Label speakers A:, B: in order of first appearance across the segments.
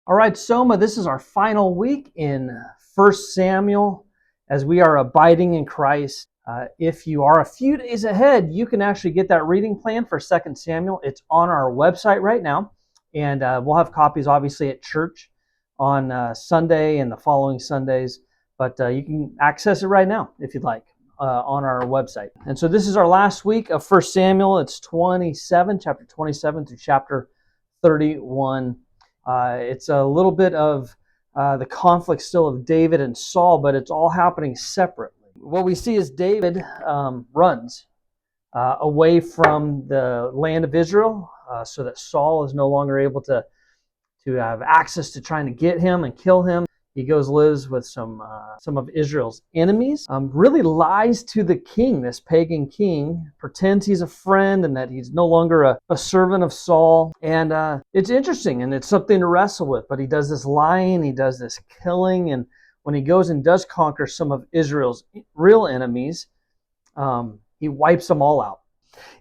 A: All right, Soma, this is our final week in 1 Samuel as we are abiding in Christ. If you are a few days ahead, you can actually get that reading plan for 2 Samuel. It's on our website right now, and we'll have copies obviously at church on Sunday and the following Sundays, but you can access it right now if you'd like on our website. And so this is our last week of 1 Samuel. It's chapter 27 through chapter 31. It's a little bit of the conflict still of David and Saul, but it's all happening separately. What we see is David runs away from the land of Israel so that Saul is no longer able to have access to trying to get him and kill him. He lives with some of Israel's enemies, really lies to the king, this pagan king, pretends he's a friend and that he's no longer a servant of Saul. And it's interesting and it's something to wrestle with, but he does this lying, he does this killing, and when he goes and does conquer some of Israel's real enemies, he wipes them all out.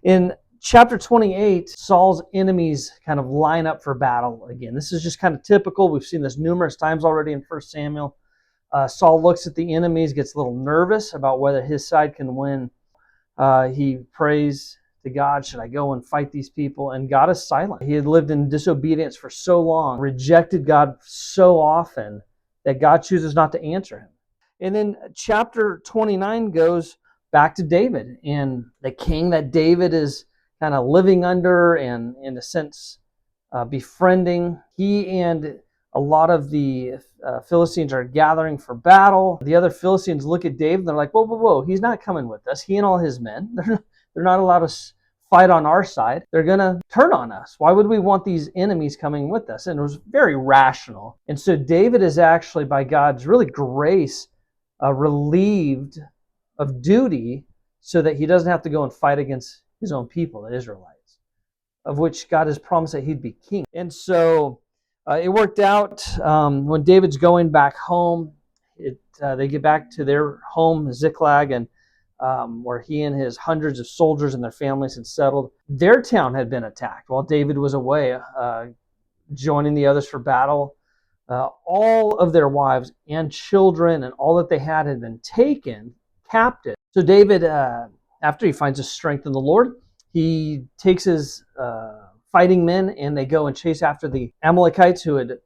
A: In chapter 28, Saul's enemies kind of line up for battle again. This is just kind of typical. We've seen this numerous times already in 1 Samuel. Saul looks at the enemies, gets a little nervous about whether his side can win. He prays to God, should I go and fight these people? And God is silent. He had lived in disobedience for so long, rejected God so often, that God chooses not to answer him. And then chapter 29 goes back to David and the king that David is kind of living under and, in a sense, befriending. He and a lot of the Philistines are gathering for battle. The other Philistines look at David and they're like, whoa, whoa, whoa, he's not coming with us. He and all his men, they're not allowed to fight on our side. They're going to turn on us. Why would we want these enemies coming with us? And it was very rational. And so David is actually, by God's really grace, relieved of duty so that he doesn't have to go and fight against his own people, the Israelites, of which God has promised that he'd be king. And so it worked out when David's going back home. They get back to their home, Ziklag, and where he and his hundreds of soldiers and their families had settled. Their town had been attacked while David was away, joining the others for battle. All of their wives and children and all that they had been taken captive. So David, after he finds his strength in the Lord, he takes his fighting men and they go and chase after the Amalekites who had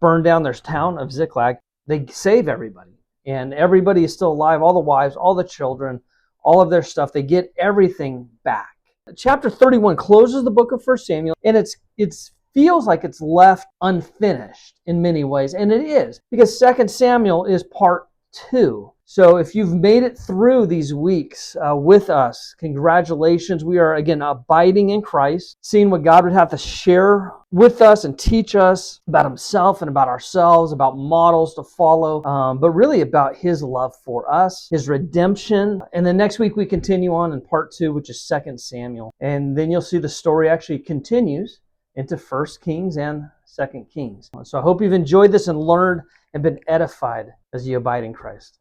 A: burned down their town of Ziklag. They save everybody, and everybody is still alive, all the wives, all the children, all of their stuff. They get everything back. Chapter 31 closes the book of 1 Samuel, and it feels like it's left unfinished in many ways, and it is, because 2 Samuel is part 2. So if you've made it through these weeks with us, congratulations. We are, again, abiding in Christ, seeing what God would have to share with us and teach us about himself and about ourselves, about models to follow, but really about his love for us, his redemption. And then next week we continue on in part 2, which is 2 Samuel. And then you'll see the story actually continues into 1 Kings and 2 Kings. So I hope you've enjoyed this and learned and been edified as you abide in Christ.